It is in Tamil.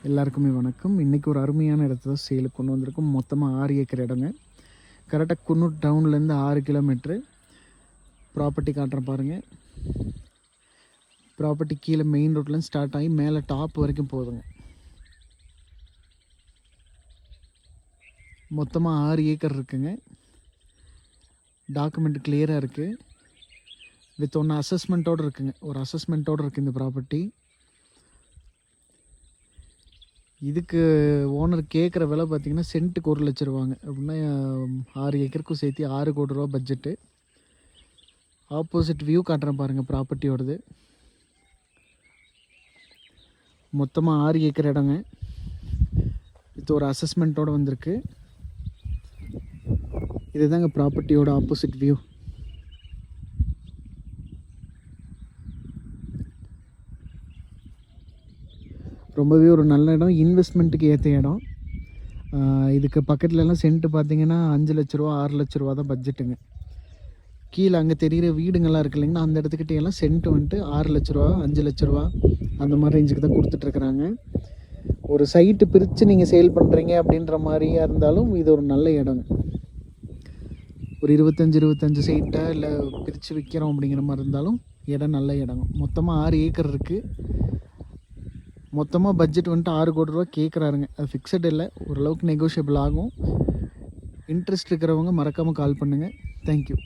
எல்லாருக்குமே வணக்கம். இன்றைக்கி ஒரு அருமையான இடத்த தான் சேலுக்கு கொண்டு வந்திருக்கோம். மொத்தமாக 6 ஏக்கர் இடங்க. கரெக்டாக குன்னூர் டவுன்லேருந்து 6 கிலோமீட்ரு. ப்ராப்பர்ட்டி காட்டுறேன் பாருங்கள். ப்ராப்பர்ட்டி கீழே மெயின் ரோட்லேருந்து ஸ்டார்ட் ஆகி மேலே டாப் வரைக்கும் போகுதுங்க. மொத்தமாக 6 ஏக்கர் இருக்குங்க. டாக்குமெண்ட் கிளியராக இருக்குது. வித் ஒன்று அசஸ்மெண்ட்டோடு இருக்குங்க. ஒரு அசஸ்மெண்ட்டோடு இருக்குது இந்த ப்ராப்பர்ட்டி. இதுக்கு ஓனர் கேட்குற விலை பார்த்திங்கன்னா சென்ட்டுக்கு 1 லட்ச ரூபாங்க. அப்படின்னா 6 ஏக்கருக்கும் சேர்த்து 6 கோடி ரூபா பட்ஜெட்டு. ஆப்போசிட் வியூ காட்டுறேன் பாருங்கள் ப்ராப்பர்ட்டியோடது. மொத்தமாக 6 ஏக்கர் இடங்க. இது ஒரு அசஸ்மெண்ட்டோடு வந்திருக்கு. இதுதாங்க ப்ராப்பர்ட்டியோட ஆப்போசிட் வியூ. ரொம்பவே ஒரு நல்ல இடம், இன்வெஸ்ட்மெண்ட்டுக்கு ஏற்ற இடம். இதுக்கு பக்கத்துலலாம் சென்ட்டு பார்த்திங்கன்னா 5 லட்ச ரூபா 6 லட்ச ரூபா தான் பட்ஜெட்டுங்க. கீழே அங்கே தெரிகிற வீடுங்கள்லாம் இருக்குது இல்லைங்கன்னா, அந்த இடத்துக்கிட்டேலாம் சென்ட்டு வந்துட்டு 6 லட்ச ரூபா 5 லட்ச ரூபா அந்த மாதிரி ரேஞ்சுக்கு தான் கொடுத்துட்ருக்குறாங்க. ஒரு சைட்டு பிரித்து நீங்கள் சேல் பண்ணுறீங்க அப்படின்ற மாதிரியாக இருந்தாலும் இது ஒரு நல்ல இடங்க. ஒரு 25 சைட்டாக இல்லை பிரித்து விற்கிறோம் அப்படிங்கிற மாதிரி இருந்தாலும் இடம் நல்ல இடங்க. மொத்தமாக 6 ஏக்கர் இருக்குது. மொத்தமாக பட்ஜெட் வந்துட்டு 6 கோடி ரூபா கேட்குறாருங்க. அது ஃபிக்ஸட் இல்லை, ஓரளவுக்கு நெகோஷியபிள் ஆகும். இன்ட்ரெஸ்ட் இருக்கிறவங்க மறக்காமல் கால் பண்ணுங்கள். தேங்க்யூ.